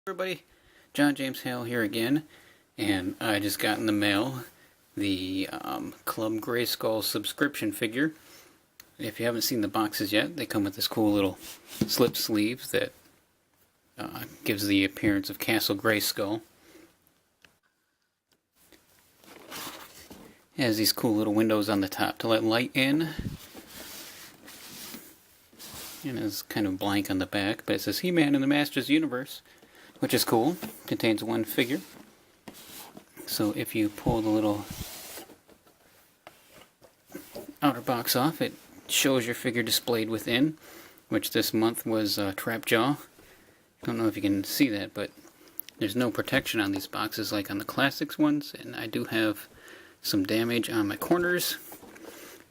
Everybody, John James Hale here again, and I just got in the mail the Club Grayskull subscription figure. If you haven't seen the boxes yet, they come with this cool little slip sleeve that gives the appearance of Castle Grayskull. It has these cool little windows on the top to let light in, and it's kind of blank on the back, but it says He-Man in the Masters Universe, which is cool. Contains one figure. So if you pull the little outer box off, it shows your figure displayed within, which this month was Trapjaw. Don't know if you can see that, but there's no protection on these boxes like on the classics ones, and I do have some damage on my corners.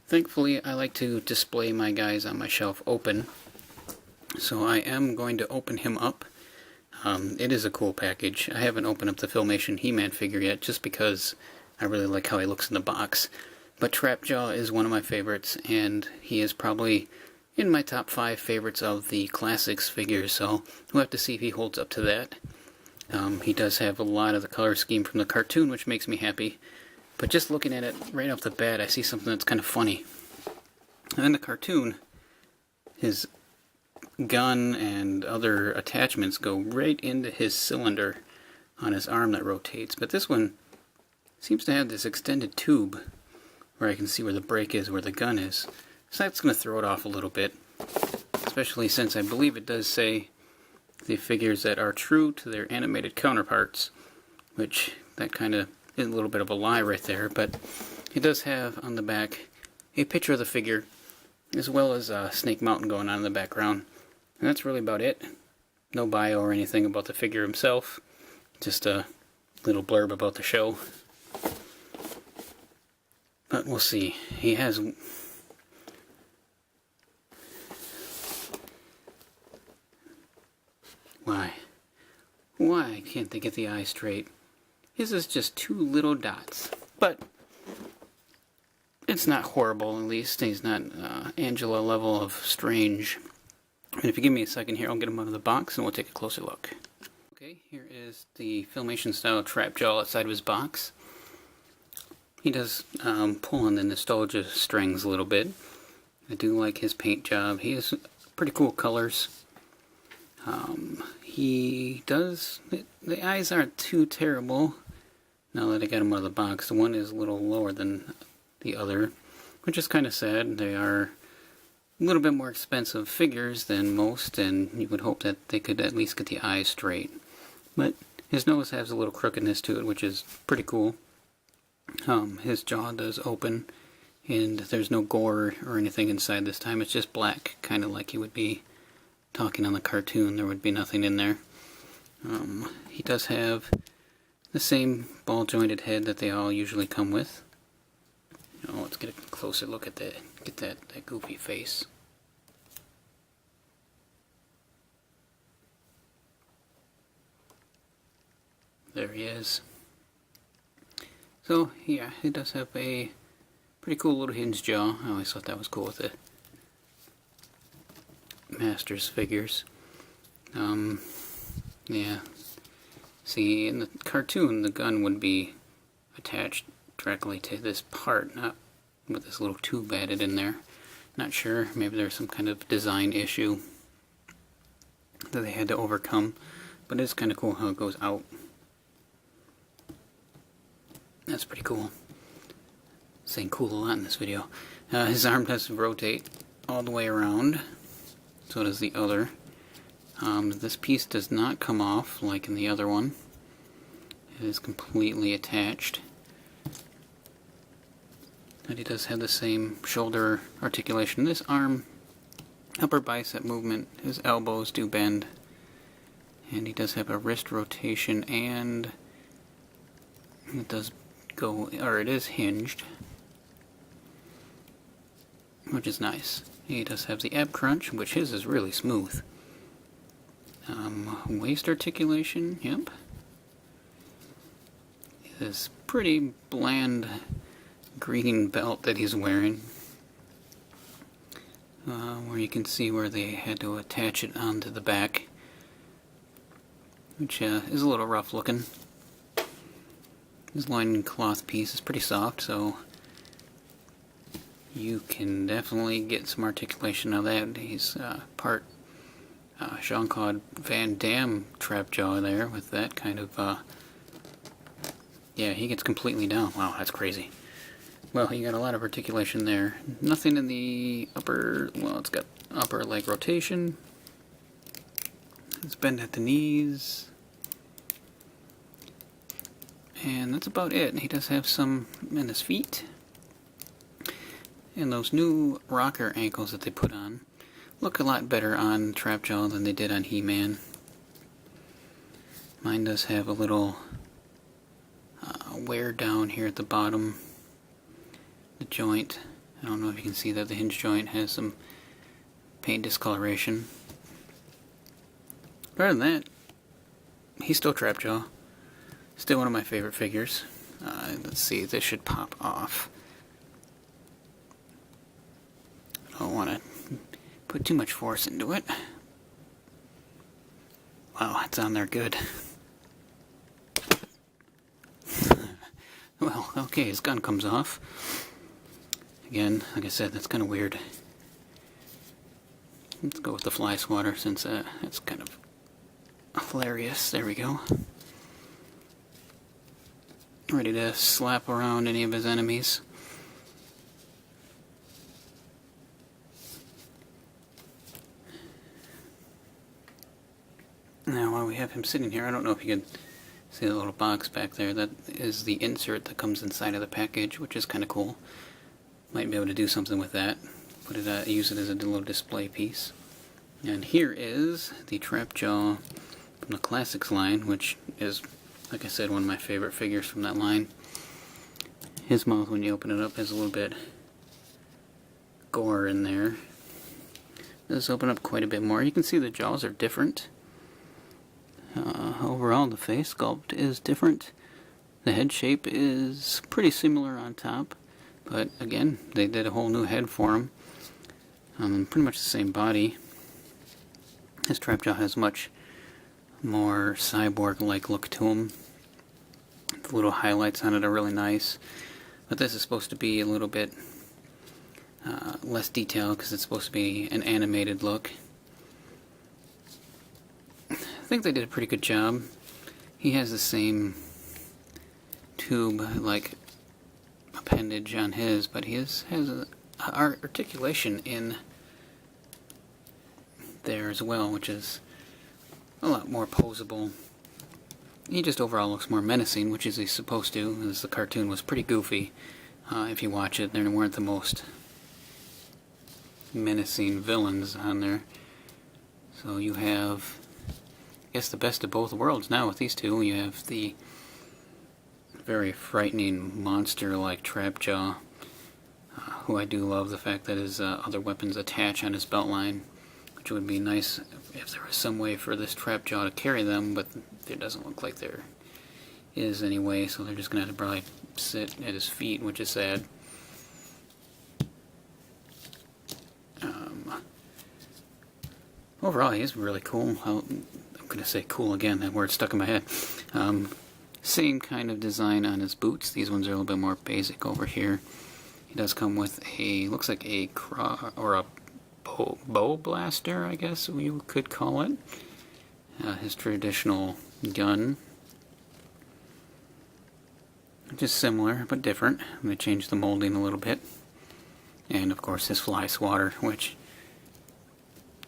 Thankfully, I like to display my guys on my shelf open, so I am going to open him up. It is a cool package. I haven't opened up the Filmation He-Man figure yet, just because I really like how he looks in the box. But Trapjaw is one of my favorites, and he is probably in my top 5 favorites of the classics figures, so we'll have to see if he holds up to that. He does have a lot of the color scheme from the cartoon, which makes me happy. But just looking at it right off the bat, I see something that's kind of funny. And in the cartoon, his gun and other attachments go right into his cylinder on his arm that rotates, but this one seems to have this extended tube where I can see where the brake is, where the gun is. So that's going to throw it off a little bit, especially since I believe it does say the figures that are true to their animated counterparts, which that kind of is a little bit of a lie right there, but it does have on the back a picture of the figure as well as Snake Mountain going on in the background. And that's really about it. No bio or anything about the figure himself. Just a little blurb about the show. But we'll see. He has... Why can't they get the eye straight? His is just 2 little dots. But it's not horrible, at least. He's not Angela level of strange. And if you give me a second here, I'll get him out of the box and we'll take a closer look. Okay, here is the Filmation style Trapjaw outside of his box. He does pull on the nostalgia strings a little bit. I do like his paint job. He has pretty cool colors. He does... The eyes aren't too terrible now that I got him out of the box. The one is a little lower than the other, which is kind of sad. They are a little bit more expensive figures than most, and you would hope that they could at least get the eyes straight. But his nose has a little crookedness to it, which is pretty cool. His jaw does open, and there's no gore or anything inside this time. It's just black, kind of like he would be talking on the cartoon. There would be nothing in there. He does have the same ball-jointed head that they all usually come with. Oh, let's get a closer look at that. Get that goofy face. There he is. So, yeah, he does have a pretty cool little hinged jaw. I always thought that was cool with the Masters figures. Yeah. See, in the cartoon, the gun would be attached directly to this part, not with this little tube added in there. Not sure, maybe there's some kind of design issue that they had to overcome, but it's kind of cool how it goes out. That's pretty cool. Saying cool a lot in this video. His arm does rotate all the way around, so does the other. This piece does not come off like in the other one. It is completely attached. And he does have the same shoulder articulation. This arm, upper bicep movement, his elbows do bend. And he does have a wrist rotation, and it does go, or it is hinged, which is nice. He does have the ab crunch, which his is really smooth. Waist articulation, yep. This pretty bland green belt that he's wearing, where you can see where they had to attach it onto the back. which is a little rough looking. His loincloth piece is pretty soft, so you can definitely get some articulation of that. He's part Jean-Claude Van Damme trap jaw there with that kind of, yeah, he gets completely down. Wow, that's crazy. Well, you got a lot of articulation there. Nothing in the upper, well, it's got upper leg rotation. It's bent at the knees. And that's about it. He does have some in his feet. And those new rocker ankles that they put on look a lot better on Trapjaw than they did on He-Man. Mine does have a little wear down here at the bottom. The joint. I don't know if you can see that the hinge joint has some paint discoloration. Other than that, he's still Trapjaw. Still one of my favorite figures. Let's see, this should pop off. I don't want to put too much force into it. Wow, it's on there good. Well, okay, his gun comes off. Again, like I said, that's kind of weird. Let's go with the fly swatter since it's kind of hilarious. There we go. Ready to slap around any of his enemies. Now, while we have him sitting here, I don't know if you can see the little box back there. That is the insert that comes inside of the package, which is kind of cool. Might be able to do something with that. Put it, use it as a little display piece. And here is the Trapjaw from the Classics line, which is, like I said, one of my favorite figures from that line. His mouth, when you open it up, has a little bit gore in there. It does open up quite a bit more. You can see the jaws are different. Overall, the face sculpt is different. The head shape is pretty similar on top, but again, they did a whole new head for him. Pretty much the same body. His Trapjaw has much more cyborg-like look to him. The little highlights on it are really nice, but this is supposed to be a little bit less detailed because it's supposed to be an animated look. I think they did a pretty good job. He has the same tube-like appendage on his, but he has a articulation in there as well, which is a lot more posable. He just overall looks more menacing, which is he's supposed to, as the cartoon was pretty goofy. If you watch it, there weren't the most menacing villains on there. So you have, I guess, the best of both worlds now with these two. You have the very frightening monster-like Trapjaw, who I do love the fact that his other weapons attach on his belt line, which would be nice if there was some way for this Trapjaw to carry them, but it doesn't look like there is anyway, so they're just going to have to probably sit at his feet, which is sad. Overall, he is really cool. I'm going to say cool again, that word stuck in my head. Same kind of design on his boots. These ones are a little bit more basic over here. He does come with a, looks like a bow blaster, I guess you could call it. His traditional gun. Just similar, but different. I'm going to change the molding a little bit. And of course his fly swatter, which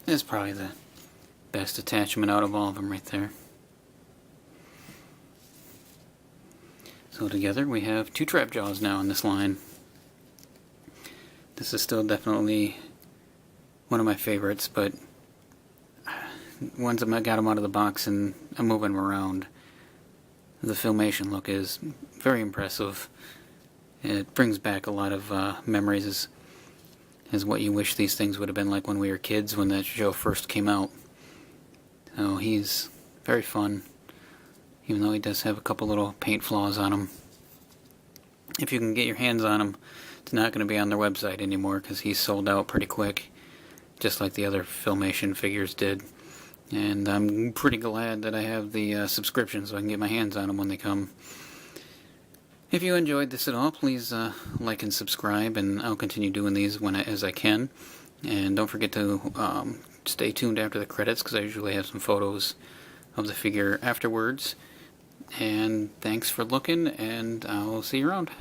is probably the best attachment out of all of them right there. So together we have two Trapjaws now in this line. This is still definitely one of my favorites, but once I got them out of the box and I'm moving them around, the Filmation look is very impressive. It brings back a lot of memories as what you wish these things would have been like when we were kids, when that show first came out. So he's very fun, even though he does have a couple little paint flaws on him. If you can get your hands on him, it's not going to be on their website anymore because he's sold out pretty quick, just like the other Filmation figures did. And I'm pretty glad that I have the subscription so I can get my hands on them when they come. If you enjoyed this at all, please like and subscribe, and I'll continue doing these as I can. And don't forget to stay tuned after the credits, because I usually have some photos of the figure afterwards. And thanks for looking, and I'll see you around.